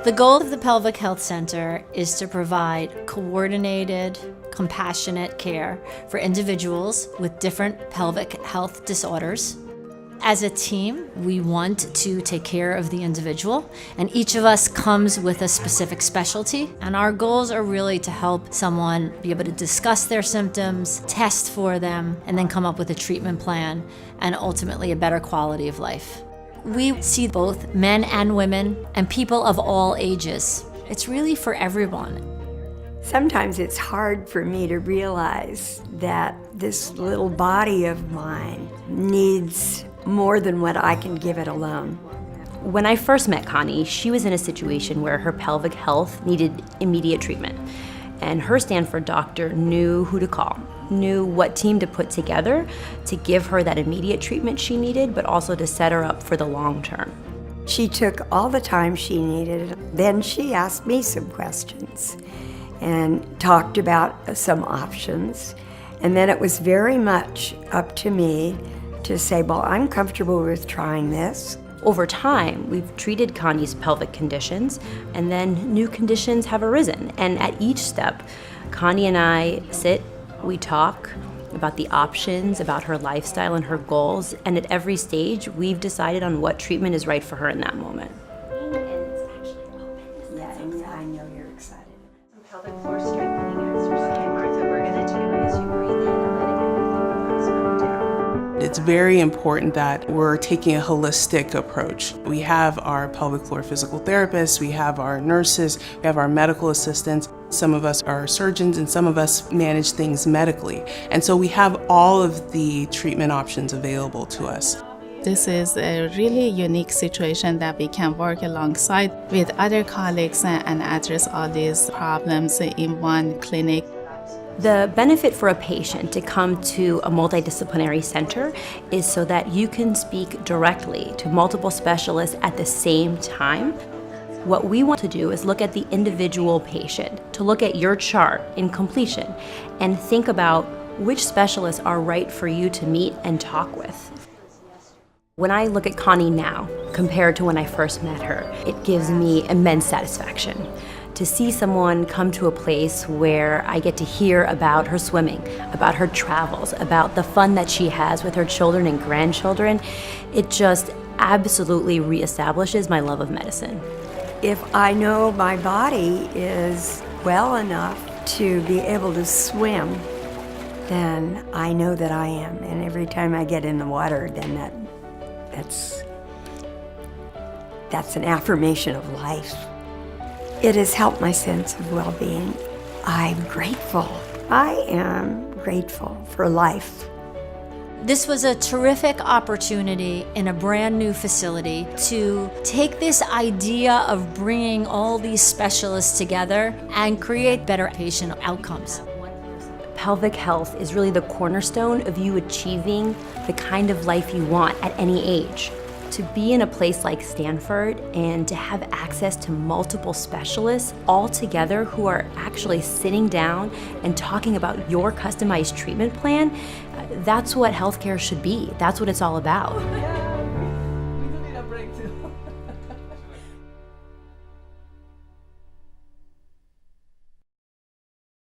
The goal of the Pelvic Health Center is to provide coordinated, compassionate care for individuals with different pelvic health disorders. As a team, we want to take care of the individual, and each of us comes with a specific specialty, and our goals are really to help someone be able to discuss their symptoms, test for them, and then come up with a treatment plan, and ultimately a better quality of life. We see both men and women, and people of all ages. It's really for everyone. Sometimes it's hard for me to realize that this little body of mine needs more than what I can give it alone. When I first met Connie, she was in a situation where her pelvic health needed immediate treatment. And her Stanford doctor knew who to call, knew what team to put together to give her that immediate treatment she needed, but also to set her up for the long term. She took all the time she needed. Then she asked me some questions and talked about some options. And then it was very much up to me to say, well, I'm comfortable with trying this. Over time, we've treated Connie's pelvic conditions, and then new conditions have arisen. And at each step, Connie and I sit, we talk about the options, about her lifestyle and her goals, and at every stage, we've decided on what treatment is right for her in that moment. Yeah, I know you're excited. Some pelvic floor strengthening exercise, Martha, we're going to do as you breathe in and letting everything else go down. It's very important that we're taking a holistic approach. We have our pelvic floor physical therapists, we have our nurses, we have our medical assistants. Some of us are surgeons and some of us manage things medically. And so we have all of the treatment options available to us. This is a really unique situation that we can work alongside with other colleagues and address all these problems in one clinic. The benefit for a patient to come to a multidisciplinary center is so that you can speak directly to multiple specialists at the same time. What we want to do is look at the individual patient, to look at your chart in completion and think about which specialists are right for you to meet and talk with. When I look at Connie now, compared to when I first met her, it gives me immense satisfaction to see someone come to a place where I get to hear about her swimming, about her travels, about the fun that she has with her children and grandchildren. It just absolutely reestablishes my love of medicine. If I know my body is well enough to be able to swim, then I know that I am. And every time I get in the water, then that's an affirmation of life. It has helped my sense of well-being. I'm grateful. I am grateful for life. This was a terrific opportunity in a brand new facility to take this idea of bringing all these specialists together and create better patient outcomes. Pelvic health is really the cornerstone of you achieving the kind of life you want at any age. To be in a place like Stanford and to have access to multiple specialists all together who are actually sitting down and talking about your customized treatment plan, that's what healthcare should be. That's what it's all about.